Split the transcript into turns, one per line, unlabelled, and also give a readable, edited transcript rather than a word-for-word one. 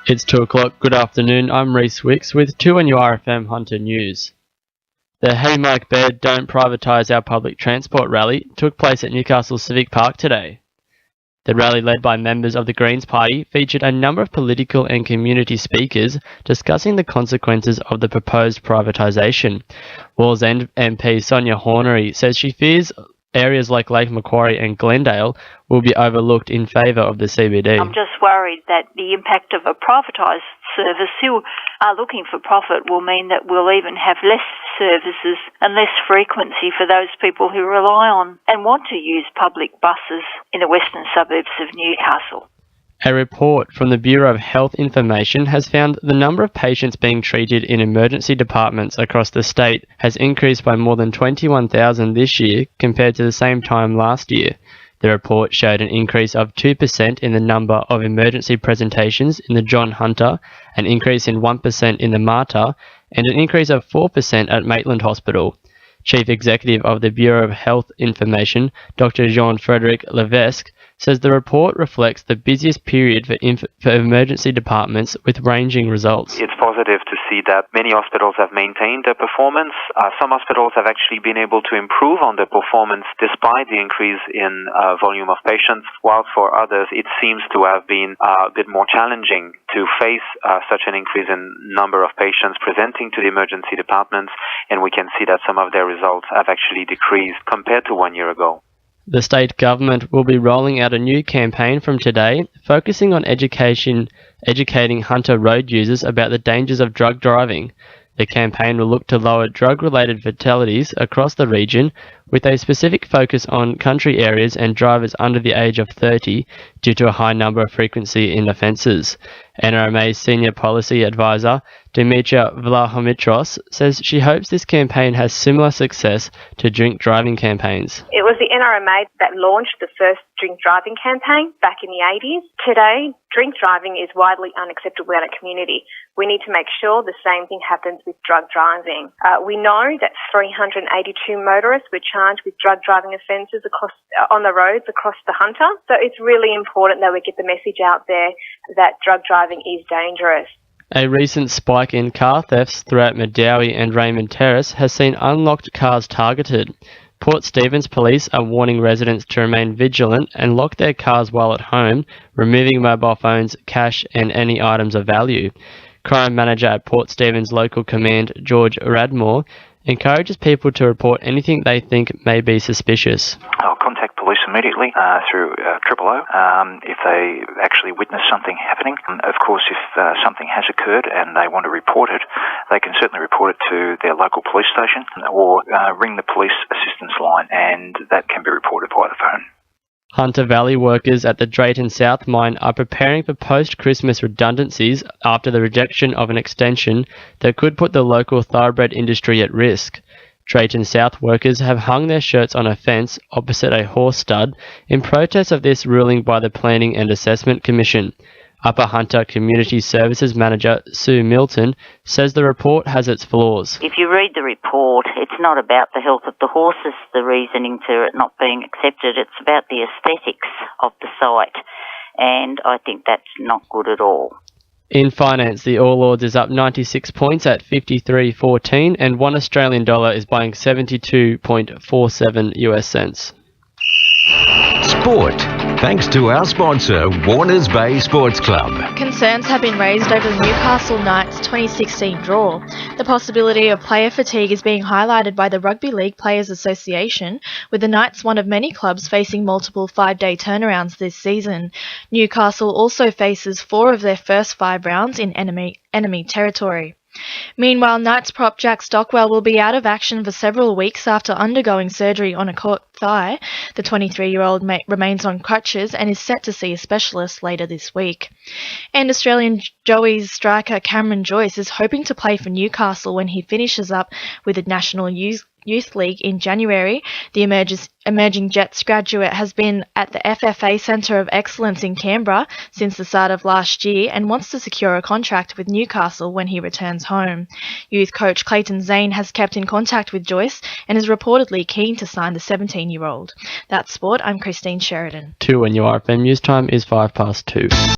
It's 2 o'clock. Good afternoon. I'm Rhys Wicks with 2NURFM Hunter News. The Hey Mike Baird Don't Privatise Our Public Transport rally took place at Newcastle Civic Park today. The rally, led by members of the Greens Party, featured a number of political and community speakers discussing the consequences of the proposed privatisation. Wallsend MP Sonia Hornery says she fears areas like Lake Macquarie and Glendale will be overlooked in favour of the CBD.
I'm just worried that the impact of a privatised service who are looking for profit will mean that we'll even have less services and less frequency for those people who rely on and want to use public buses in the western suburbs of Newcastle.
A report from the Bureau of Health Information has found the number of patients being treated in emergency departments across the state has increased by more than 21,000 this year compared to the same time last year. The report showed an increase of 2% in the number of emergency presentations in the John Hunter, an increase in 1% in the Mater, and an increase of 4% at Maitland Hospital. Chief Executive of the Bureau of Health Information, Dr. Jean-Frédéric Levesque, says the report reflects the busiest period for emergency departments with ranging results.
It's positive to see that many hospitals have maintained their performance. Some hospitals have actually been able to improve on their performance despite the increase in volume of patients, while for others it seems to have been a bit more challenging to face such an increase in number of patients presenting to the emergency departments, and we can see that some of their results have actually decreased compared to 1 year ago.
The state government will be rolling out a new campaign from today, focusing on educating Hunter road users about the dangers of drug driving. The campaign will look to lower drug-related fatalities across the region, with a specific focus on country areas and drivers under the age of 30 due to a high number of frequency in offences. NRMA's Senior Policy Advisor, Dimitra Vlahomitros, says she hopes this campaign has similar success to drink driving campaigns.
It was the NRMA that launched the first drink driving campaign back in the 80s. Today, drink driving is widely unacceptable in our community. We need to make sure the same thing happens with drug driving. We know that 382 motorists were charged with drug driving offences on the roads across the Hunter. So it's really important that we get the message out there that drug driving is dangerous.
A recent spike in car thefts throughout Medowie and Raymond Terrace has seen unlocked cars targeted. Port Stephens police are warning residents to remain vigilant and lock their cars while at home, removing mobile phones, cash and any items of value. Crime Manager at Port Stephens Local Command, George Radmore, encourages people to report anything they think may be suspicious.
I'll contact police immediately through 000 if they actually witness something happening. Of course, if something has occurred and they want to report it, they can certainly report it to their local police station or ring the police assistance line, and that can be reported by the phone.
Hunter Valley workers at the Drayton South mine are preparing for post-Christmas redundancies after the rejection of an extension that could put the local thoroughbred industry at risk. Drayton South workers have hung their shirts on a fence opposite a horse stud in protest of this ruling by the Planning and Assessment Commission. Upper Hunter Community Services Manager Sue Milton says the report has its flaws.
If you read the report, it's not about the health of the horses, the reasoning for it not being accepted. It's about the aesthetics of the site, and I think that's not good at all.
In finance, the All Ords is up 96 points at 53.14, and $1 Australian is buying 72.47 US cents.
Sport. Thanks to our sponsor, Warners Bay Sports Club.
Concerns have been raised over the Newcastle Knights 2016 draw. The possibility of player fatigue is being highlighted by the Rugby League Players Association, with the Knights one of many clubs facing multiple 5-day turnarounds this season. Newcastle also faces 4 of their first 5 rounds in enemy territory. Meanwhile, Knights prop Jack Stockwell will be out of action for several weeks after undergoing surgery on a caught thigh. The 23-year-old remains on crutches and is set to see a specialist later this week. And Australian Joey's striker Cameron Joyce is hoping to play for Newcastle when he finishes up with the National Youth League in January. The emerging Jets graduate has been at the FFA Centre of Excellence in Canberra since the start of last year and wants to secure a contract with Newcastle when he returns home. Youth coach Clayton Zane has kept in contact with Joyce and is reportedly keen to sign the 17-year-old. That's sport. I'm Christine Sheridan.
2NURFM news time is 2:05.